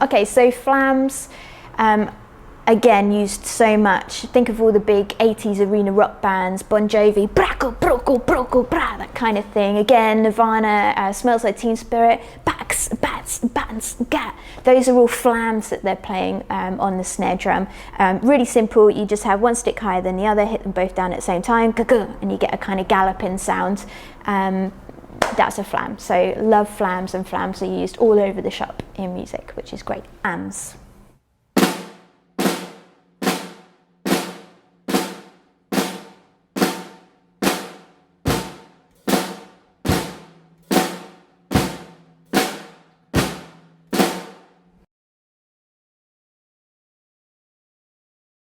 Okay, so flams, again, used so much. Think of all the big 80s arena rock bands, Bon Jovi, braco, broco, broco, bra, that kind of thing. Again, Nirvana, Smells Like Teen Spirit, bats, bats, gat. Those are all flams that they're playing on the snare drum. Really simple, you just have one stick higher than the other, hit them both down at the same time, and you get a kind of galloping sound. That's a flam. So love flams, and flams are used all over the shop in music, which is great. Ams.